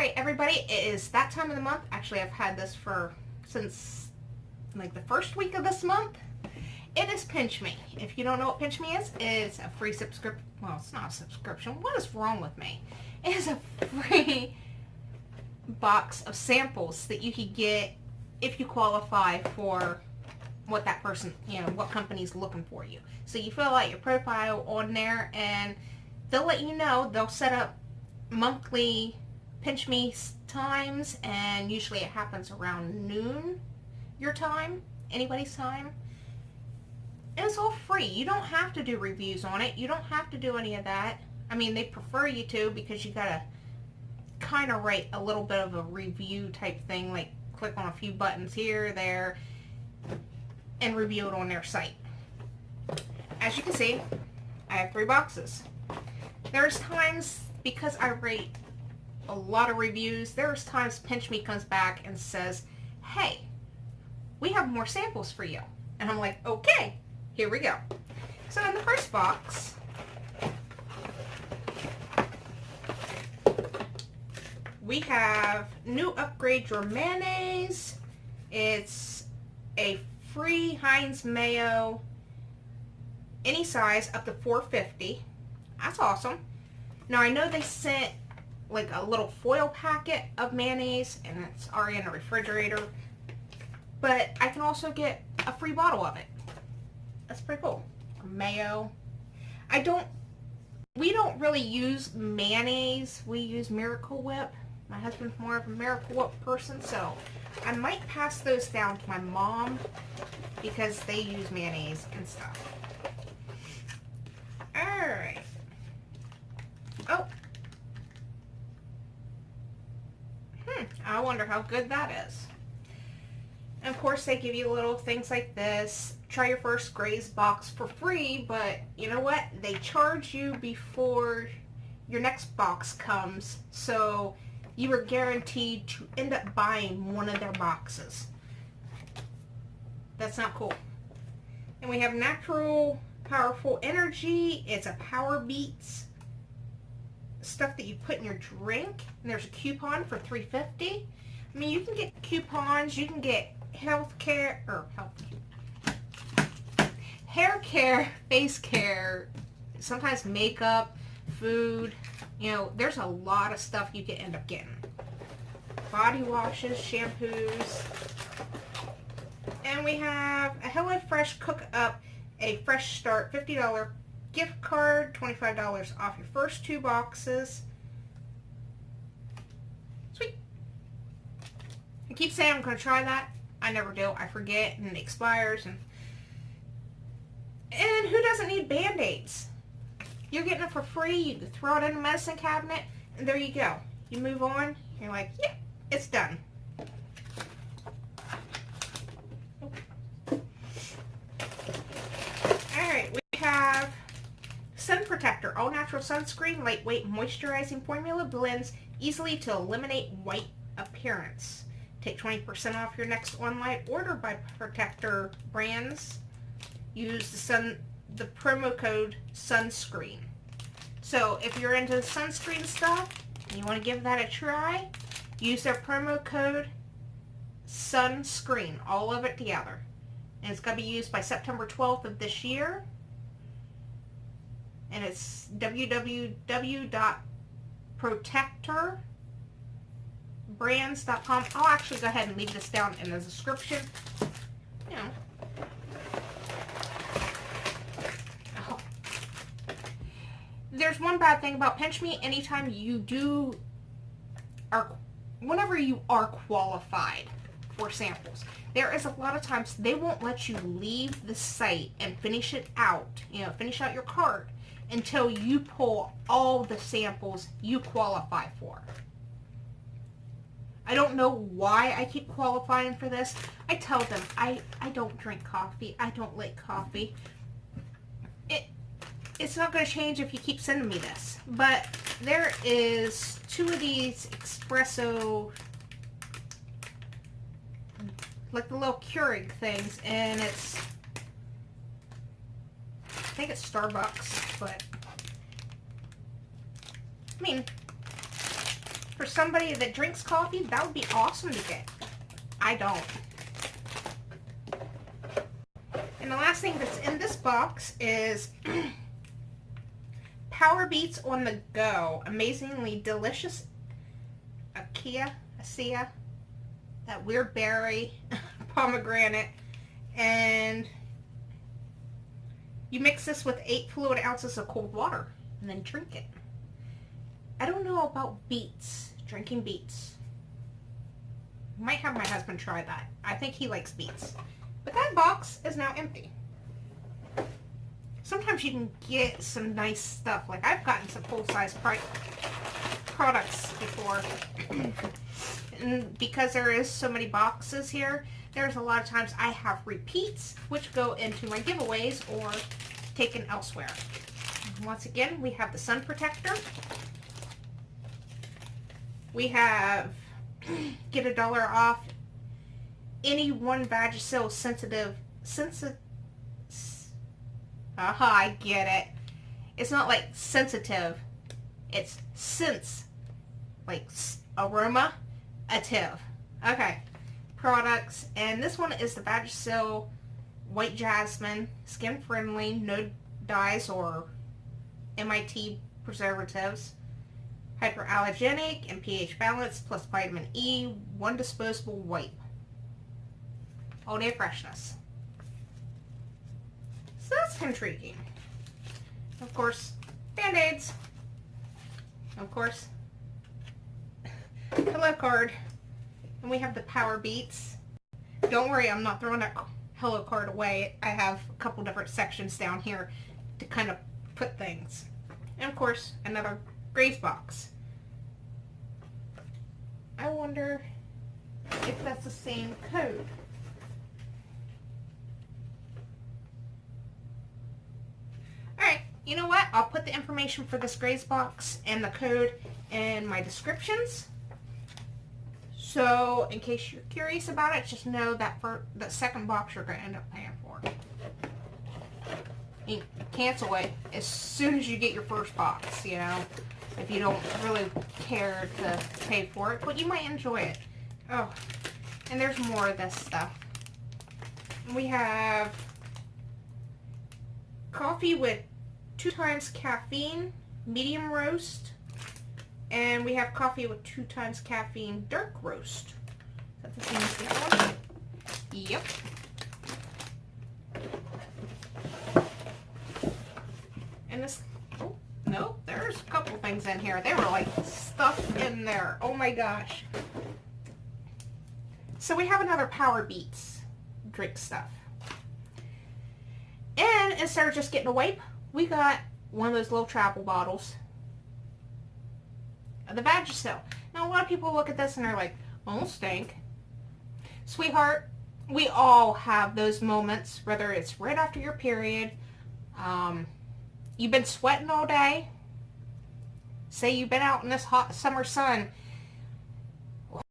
Alright everybody, it is that time of the month. Actually, I've had this since like the first week of this month. It is Pinchme. If you don't know what Pinchme is, it's a free subscription. Well, it's not a subscription. What is wrong with me? It is a free box of samples that you could get if you qualify for what that person, what company's looking for you. So you fill out your profile on there and they'll let you know. They'll set up monthly Pinchme times, and usually it happens around noon your time, anybody's time. And it's all free. You don't have to do reviews on it. You don't have to do any of that. I mean, they prefer you to, because you gotta kind of write a little bit of a review type thing, like click on a few buttons here, there, and review it on their site. As you can see, I have 3 boxes. There's times, because I rate a lot of reviews, there's times Pinchme comes back and says, hey, we have more samples for you. And I'm like, okay, here we go. So in the first box, we have New Upgrade Your Mayonnaise. It's a free Heinz mayo, any size, up to 450. That's awesome. Now I know they sent like a little foil packet of mayonnaise and it's already in the refrigerator, but I can also get a free bottle of it. That's pretty cool. Mayo. We don't really use mayonnaise. We use Miracle Whip. My husband's more of a Miracle Whip person, so I might pass those down to my mom because they use mayonnaise and stuff. Alright. Oh. I wonder how good that is. And of course they give you little things like this. Try your first Graze box for free, but you know what? They charge you before your next box comes, so you are guaranteed to end up buying one of their boxes. That's not cool. And we have Natural Powerful Energy. It's a Power Beats stuff that you put in your drink, and there's a coupon for $3.50. I mean, you can get coupons, you can get hair care, face care, sometimes makeup, food. There's a lot of stuff you can end up getting. Body washes, shampoos. And we have a HelloFresh Cook Up, a Fresh Start $50 gift card, $25 off your first 2 boxes. Sweet. I keep saying I'm going to try that. I never do. I forget and it expires. And who doesn't need Band-Aids? You're getting it for free. You can throw it in the medicine cabinet, and there you go. You move on. You're like, yeah, it's done. Alright, we have Sun Protector, all natural sunscreen, lightweight moisturizing formula, blends easily to eliminate white appearance. Take 20% off your next online order by Protector brands. Use the promo code sunscreen. So if you're into sunscreen stuff and you want to give that a try, use their promo code sunscreen, all of it together. And it's going to be used by September 12th of this year. And it's www.protectorbrands.com. I'll actually go ahead and leave this down in the description. Oh. There's one bad thing about Pinchme. Anytime whenever you are qualified for samples, there is a lot of times they won't let you leave the site and finish it out, finish out your cart until you pull all the samples you qualify for. I don't know why I keep qualifying for this. I tell them I don't drink coffee. I don't like coffee. It's not going to change if you keep sending me this. But there is 2 of these espresso, like the little Keurig things, and I think it's Starbucks, but I mean, for somebody that drinks coffee, that would be awesome to get. I don't. And the last thing that's in this box is Power Beats on the Go. Amazingly delicious acai, that weird berry, pomegranate, and you mix this with 8 fluid ounces of cold water and then drink it. I don't know about beets, drinking beets. Might have my husband try that. I think he likes beets. But that box is now empty. Sometimes you can get some nice stuff. Like I've gotten some full-size products before. And because there is so many boxes here, there's a lot of times I have repeats which go into my giveaways or taken elsewhere. Once again, we have the sun protector. We have get $1 off any one Vagisil sensitive. I get it. It's not like sensitive. It's sense, like aroma, ative. Okay. Products, and this one is the Vagisil White Jasmine, skin friendly, no dyes or MIT preservatives, hyperallergenic and pH balanced, plus vitamin E, one disposable wipe. All day freshness. So that's intriguing. Of course, Band-Aids. Of course, Hello card. And we have the Power Beats. Don't worry, I'm not throwing that Hello card away. I have a couple different sections down here to kind of put things. And of course, another Graze box. I wonder if that's the same code. Alright, you know what? I'll put the information for this Graze box and the code in my descriptions. So, in case you're curious about it, just know that for the second box you're going to end up paying for. You cancel it as soon as you get your first box, you know, if you don't really care to pay for it, but you might enjoy it. Oh, and there's more of this stuff. We have coffee with 2 times caffeine, medium roast. And we have coffee with 2 times caffeine, dark roast. Is that the same as the other one? Yep. And this, oh, no, there's a couple things in here. They were like stuffed in there. Oh my gosh. So we have another Power Beats drink stuff. And instead of just getting a wipe, we got one of those little travel bottles. The Vagisil. Now a lot of people look at this and they're like, oh, stink. Sweetheart, we all have those moments, whether it's right after your period, you've been sweating all day, say you've been out in this hot summer sun,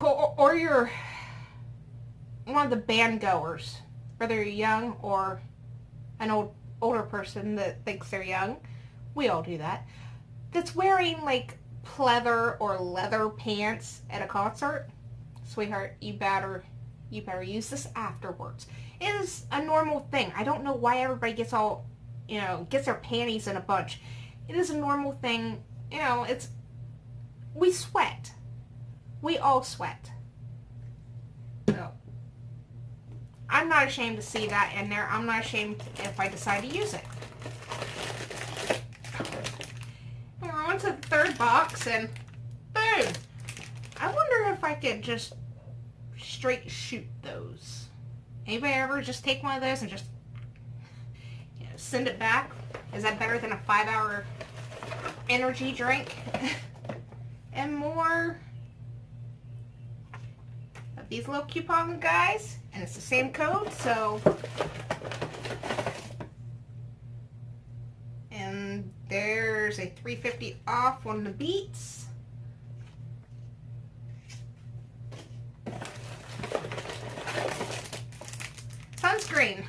or you're one of the band goers, whether you're young or an older person that thinks they're young. We all do that. That's wearing like pleather or leather pants at a concert. Sweetheart, you better use this afterwards. It is a normal thing. I don't know why everybody gets all, you know, gets their panties in a bunch. It is a normal thing. You know, we sweat. We all sweat. So, I'm not ashamed to see that in there. I'm not ashamed if I decide to use it. We're on to the third box, and boom! I wonder if I could just straight shoot those. Anybody ever just take one of those and just, you know, send it back? Is that better than a 5-hour energy drink? And more of these little coupon guys, and it's the same code, so. And there's a $3.50 off on the Beats. Sunscreen.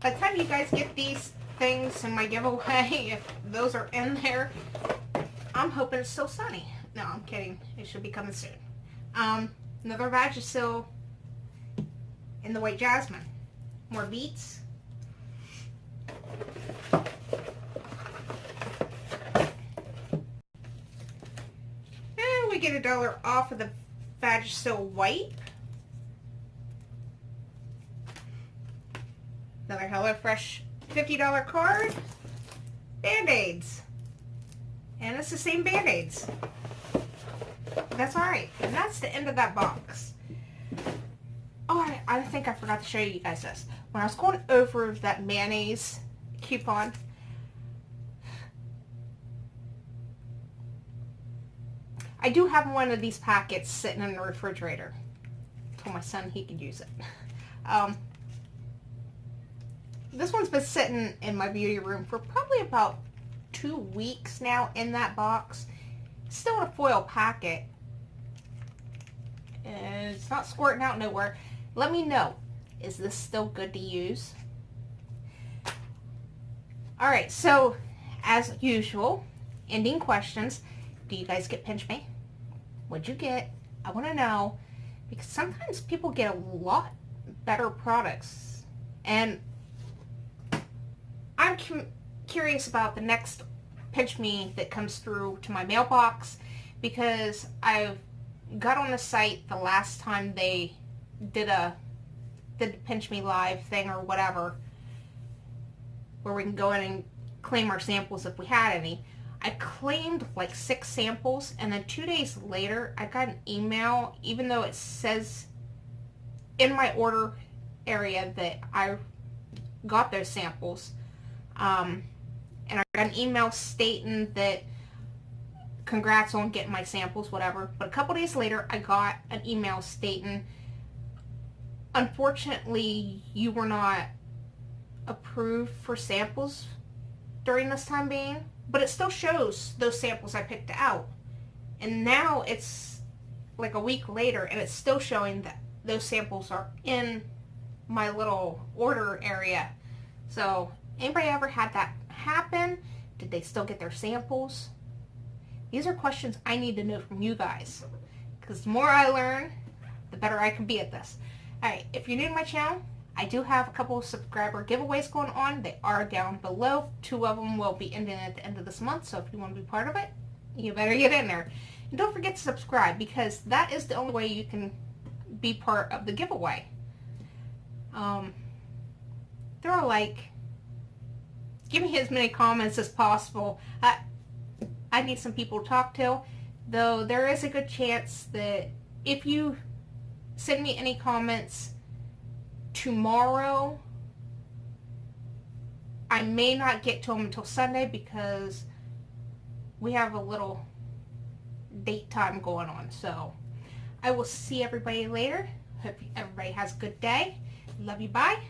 By the time you guys get these things in my giveaway, if those are in there, I'm hoping it's still sunny. No, I'm kidding. It should be coming soon. Another Vagisil in the white jasmine. More beets. And we get $1 off of the Vagisil wipe. Another HelloFresh $50 card. Band-Aids. And it's the same Band-Aids. That's alright. And that's the end of that box. Oh, I think I forgot to show you guys this. When I was going over that mayonnaise coupon, I do have one of these packets sitting in the refrigerator. I told my son he could use it. This one's been sitting in my beauty room for probably about 2 weeks now in that box. It's still in a foil packet. And it's not squirting out nowhere. Let me know. Is this still good to use? Alright, so as usual, ending questions. Do you guys get Pinchme? What'd you get? I want to know. Because sometimes people get a lot better products. And I'm curious about the next Pinchme that comes through to my mailbox, because I got on the site the last time they did the Pinchme live thing or whatever, where we can go in and claim our samples if we had any. I claimed like 6 samples, and then 2 days later I got an email, even though it says in my order area that I got those samples. And I got an email stating that congrats on getting my samples, whatever. But a couple days later, I got an email stating, unfortunately, you were not approved for samples during this time being. But it still shows those samples I picked out. And now it's like a week later, and it's still showing that those samples are in my little order area. So, anybody ever had that happen? Did they still get their samples? These are questions I need to know from you guys, because the more I learn, the better I can be at this. Alright, if you're new to my channel, I do have a couple of subscriber giveaways going on. They are down below. 2 of them will be ending at the end of this month, so if you want to be part of it, you better get in there. And don't forget to subscribe, because that is the only way you can be part of the giveaway. They're like, give me as many comments as possible. I need some people to talk to, though there is a good chance that if you send me any comments tomorrow, I may not get to them until Sunday, because we have a little date time going on. So I will see everybody later. Hope everybody has a good day. Love you. Bye.